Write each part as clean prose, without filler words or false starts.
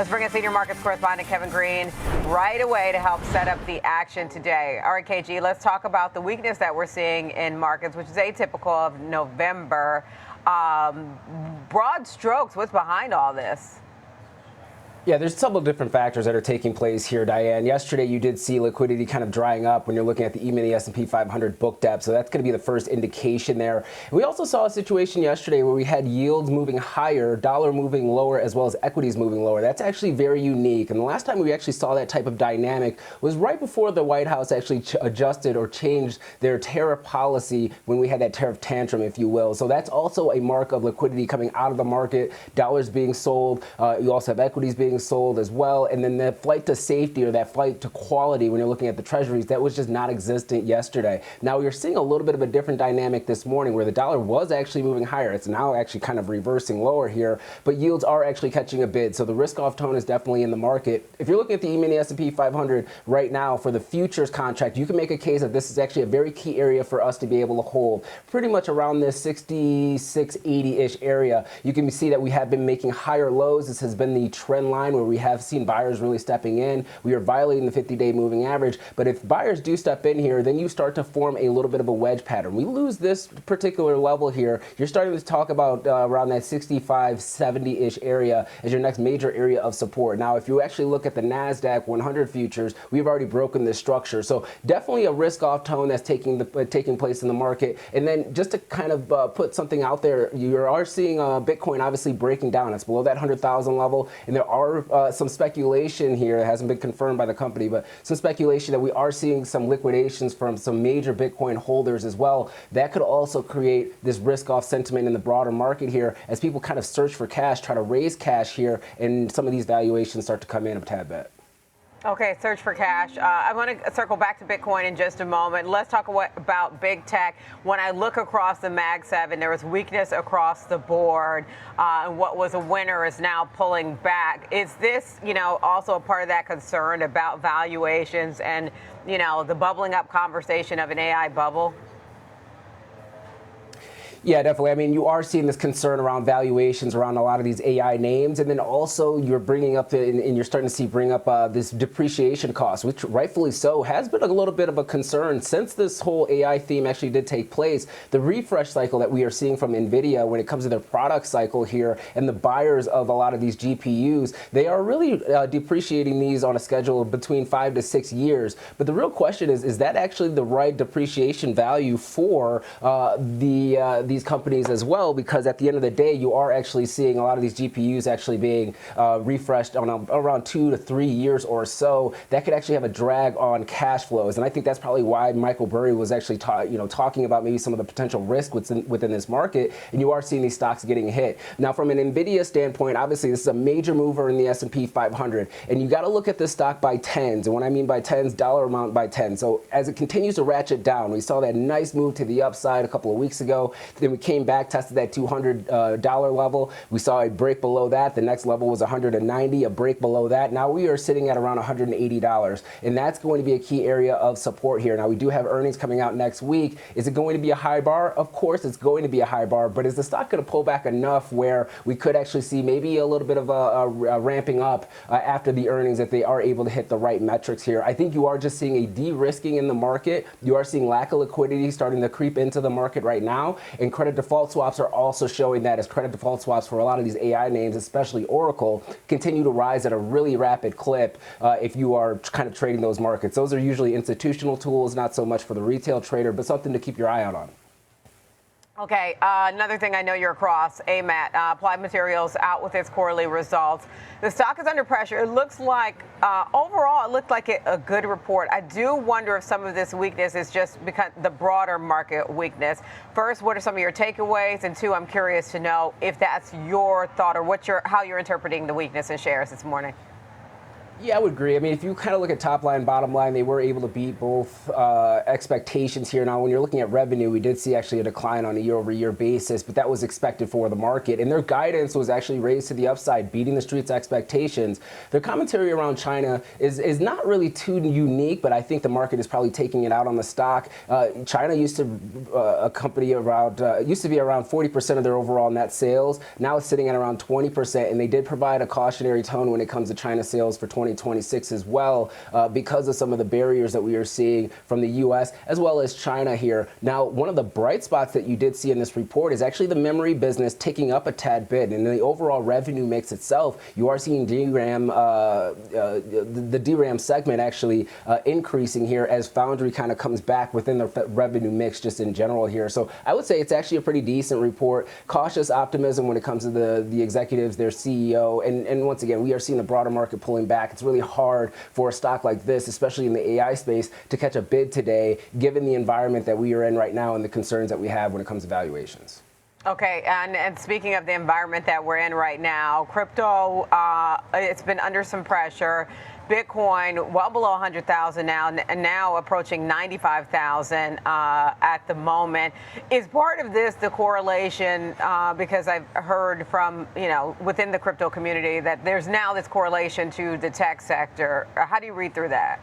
Let's bring in senior markets correspondent Kevin Green right away to help set up the action today. All right, KG, let's talk about the weakness that we're seeing in markets, which is atypical of November. Broad strokes, what's behind all this? Yeah, there's several different factors that are taking place here, Diane. Yesterday, you did see liquidity kind of drying up when you're looking at the EMA and the S&P 500 book depth, so that's going to be the first indication there. And we also saw a situation yesterday where we had yields moving higher, dollar moving lower, as well as equities moving lower. That's actually very unique. And the last time we actually saw that type of dynamic was right before the White House actually adjusted or changed their tariff policy when we had that tariff tantrum, if you will. So that's also a mark of liquidity coming out of the market, dollars being sold. You also have equities being sold as well, and then the flight to safety or that flight to quality when you're looking at the treasuries, that was just not existent yesterday. Now you're seeing a little bit of a different dynamic this morning where the dollar was actually moving higher. It's now actually kind of reversing lower here, but yields are actually catching a bid. So the risk-off tone is definitely in the market. If you're looking at the EMA and the S&P 500 right now for the futures contract, you can make a case that this is actually a very key area for us to be able to hold. Pretty much around this 66, 80-ish area. You can see that we have been making higher lows. This has been the trend line where we have seen buyers really stepping in. We are violating the 50-day moving average. But if buyers do step in here, then you start to form a little bit of a wedge pattern. We lose this particular level here. You're starting to talk about around that 65, 70-ish area as your next major area of support. Now, if you actually look at the NASDAQ 100 futures, we've already broken this structure. So definitely a risk-off tone that's taking place in the market. And then just to kind of put something out there, you are seeing Bitcoin obviously breaking down. It's below that 100,000 level, and there are some speculation here. It hasn't been confirmed by the company, but some speculation that we are seeing some liquidations from some major Bitcoin holders as well. That could also create this risk-off sentiment in the broader market here as people kind of search for cash, try to raise cash here, and some of these valuations start to come in a tad bit. Okay, search for cash. I want to circle back to Bitcoin in just a moment. Let's talk about big tech. When I look across the Mag 7, there was weakness across the board. And what was a winner is now pulling back. Is this, also a part of that concern about valuations and, the bubbling up conversation of an AI bubble? Yeah, definitely. I mean, you are seeing this concern around valuations around a lot of these AI names, and then also you're bringing up and you're starting to see bring up this depreciation cost, which rightfully so has been a little bit of a concern since this whole AI theme actually did take place. The refresh cycle that we are seeing from Nvidia when it comes to their product cycle here, and the buyers of a lot of these GPUs, they are really depreciating these on a schedule of between 5 to 6 years. But the real question is that actually the right depreciation value for these companies as well? Because at the end of the day, you are actually seeing a lot of these GPUs actually being refreshed on around 2 to 3 years or so. That could actually have a drag on cash flows, and I think that's probably why Michael Burry was actually talking about maybe some of the potential risk within this market, and you are seeing these stocks getting hit. Now, from an Nvidia standpoint, obviously this is a major mover in the S&P 500, and you got to look at this stock by tens, and when I mean by tens, dollar amount by 10. So as it continues to ratchet down, we saw that nice move to the upside a couple of weeks ago. Then we came back, tested that $200 level. We saw a break below that. The next level was $190, a break below that. Now we are sitting at around $180, and that's going to be a key area of support here. Now we do have earnings coming out next week. Is it going to be a high bar? Of course it's going to be a high bar, but is the stock going to pull back enough where we could actually see maybe a little bit of a ramping up after the earnings if they are able to hit the right metrics here? I think you are just seeing a de-risking in the market. You are seeing lack of liquidity starting to creep into the market right now, and credit default swaps are also showing that as credit default swaps for a lot of these AI names, especially Oracle, continue to rise at a really rapid clip if you are kind of trading those markets. Those are usually institutional tools, not so much for the retail trader, but something to keep your eye out on. Okay, another thing I know you're across, AMAT, Applied Materials out with its quarterly results. The stock is under pressure. It looks like, overall, it looked like a good report. I do wonder if some of this weakness is just because the broader market weakness. First, what are some of your takeaways? And two, I'm curious to know if that's your thought or how you're interpreting the weakness in shares this morning. Yeah, I would agree. I mean, if you kind of look at top line, bottom line, they were able to beat both expectations here. Now, when you're looking at revenue, we did see actually a decline on a year-over-year basis, but that was expected for the market. And their guidance was actually raised to the upside, beating the street's expectations. Their commentary around China is not really too unique, but I think the market is probably taking it out on the stock. China used to used to be around 40% of their overall net sales. Now it's sitting at around 20%, and they did provide a cautionary tone when it comes to China sales for 2026 as well, because of some of the barriers that we are seeing from the U.S. as well as China here. Now, one of the bright spots that you did see in this report is actually the memory business ticking up a tad bit, and the overall revenue mix itself, you are seeing DRAM, the DRAM segment actually increasing here as foundry kind of comes back within the revenue mix just in general here. So I would say it's actually a pretty decent report. Cautious optimism when it comes to the executives, their CEO, and once again, we are seeing the broader market pulling back. It's really hard for a stock like this, especially in the AI space, to catch a bid today, given the environment that we are in right now and the concerns that we have when it comes to valuations. Okay, and speaking of the environment that we're in right now, crypto, it's been under some pressure. Bitcoin well below 100,000 now, and now approaching 95,000 at the moment. Is part of this the correlation? Because I've heard from within the crypto community that there's now this correlation to the tech sector. How do you read through that?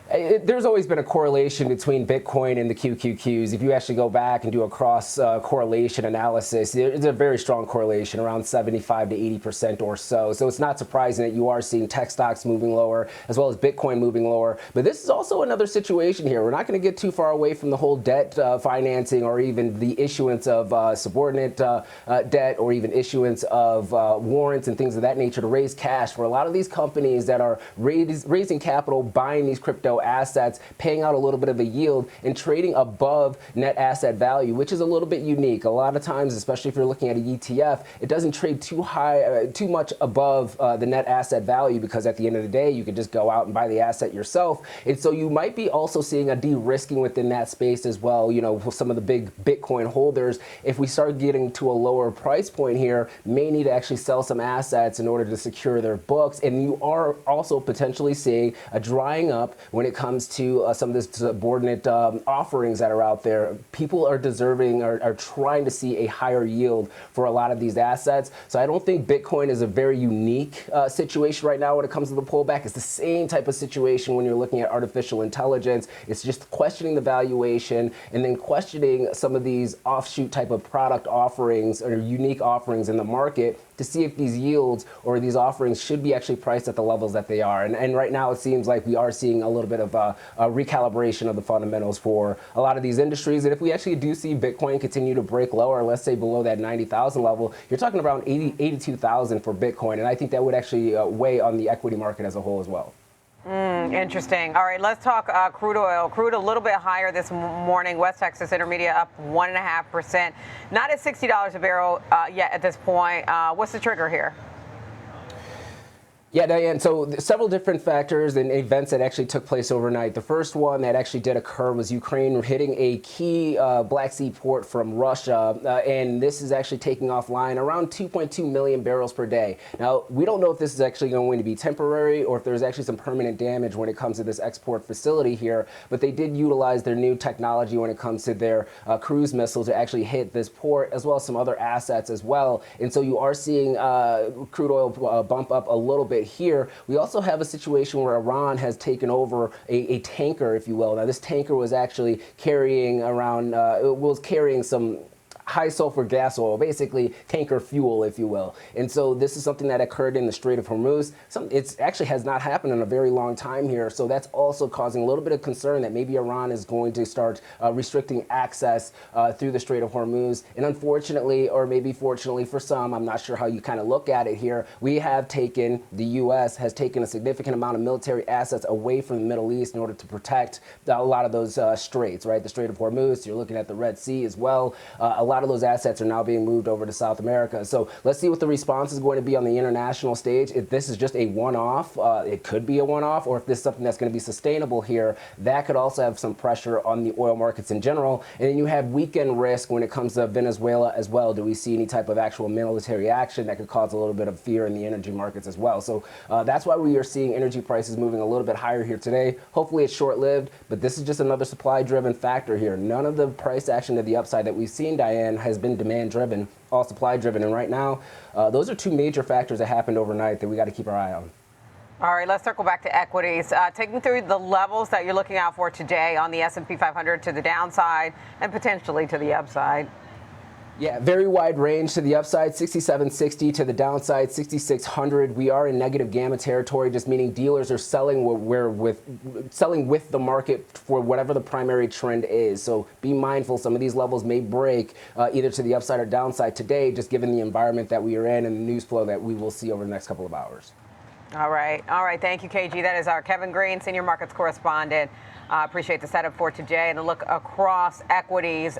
There's always been a correlation between Bitcoin and the QQQs. If you actually go back and do a cross correlation analysis, there's a very strong correlation, around 75 to 80% or so. So it's not surprising that you are seeing tech stocks moving lower, as well as Bitcoin moving lower. But this is also another situation here. We're not going to get too far away from the whole debt financing, or even the issuance of subordinate debt, or even issuance of warrants and things of that nature to raise cash for a lot of these companies that are raising capital, buying these crypto assets, paying out a little bit of a yield, and trading above net asset value, which is a little bit unique. A lot of times, especially if you're looking at an ETF, it doesn't trade too much above the net asset value, because at the end of the day, you could just go out and buy the asset yourself. And so you might be also seeing a de-risking within that space as well. Some of the big Bitcoin holders, if we start getting to a lower price point here, may need to actually sell some assets in order to secure their books. And you are also potentially seeing a drying up when it comes to some of the subordinate offerings that are out there. People are trying to see a higher yield for a lot of these assets. So I don't think Bitcoin is a very unique situation right now when it comes to the pullback. It's the same type of situation when you're looking at artificial intelligence. It's just questioning the valuation, and then questioning some of these offshoot type of product offerings or unique offerings in the market to see if these yields or these offerings should be actually priced at the levels that they are. And right now it seems like we are seeing a little bit of a recalibration of the fundamentals for a lot of these industries. And if we actually do see Bitcoin continue to break lower, let's say below that 90,000 level, you're talking around 82,000 for Bitcoin. And I think that would actually weigh on the equity market as a whole as well. Interesting. All right, let's talk crude oil. Crude a little bit higher this morning. West Texas Intermediate up 1.5%. Not at $60 a barrel yet at this point. What's the trigger here? Yeah, Diane, so several different factors and events that actually took place overnight. The first one that actually did occur was Ukraine hitting a key Black Sea port from Russia, and this is actually taking offline around 2.2 million barrels per day. Now, we don't know if this is actually going to be temporary or if there's actually some permanent damage when it comes to this export facility here, but they did utilize their new technology when it comes to their cruise missiles to actually hit this port, as well as some other assets as well. And so you are seeing crude oil bump up a little bit here. We also have a situation where Iran has taken over a tanker, if you will. Now, this tanker was actually carrying some high sulfur gas oil, basically tanker fuel, if you will. And so this is something that occurred in the Strait of Hormuz. It actually has not happened in a very long time here. So that's also causing a little bit of concern that maybe Iran is going to start restricting access through the Strait of Hormuz. And unfortunately, or maybe fortunately for some, I'm not sure how you kind of look at it here, the U.S. has taken a significant amount of military assets away from the Middle East in order to protect a lot of those straits, right? The Strait of Hormuz, you're looking at the Red Sea as well. A lot lot of those assets are now being moved over to South America. So let's see what the response is going to be on the international stage. If this is just a one-off, it could be a one-off, or if this is something that's going to be sustainable here, that could also have some pressure on the oil markets in general. And then you have weekend risk when it comes to Venezuela as well. Do we see any type of actual military action that could cause a little bit of fear in the energy markets as well? So that's why we are seeing energy prices moving a little bit higher here today. Hopefully it's short-lived, but this is just another supply-driven factor here. None of the price action to the upside that we've seen, Diane, has been demand-driven, all supply-driven. And right now, those are two major factors that happened overnight that we got to keep our eye on. All right, let's circle back to equities. Take me through the levels that you're looking out for today on the S&P 500 to the downside and potentially to the upside. Yeah, very wide range to the upside, 6760, to the downside, 6600. We are in negative gamma territory, just meaning dealers are selling selling with the market for whatever the primary trend is. So be mindful, some of these levels may break either to the upside or downside today, just given the environment that we are in and the news flow that we will see over the next couple of hours. All right. Thank you, KG. That is our Kevin Green, senior markets correspondent. Appreciate the setup for today and a look across equities.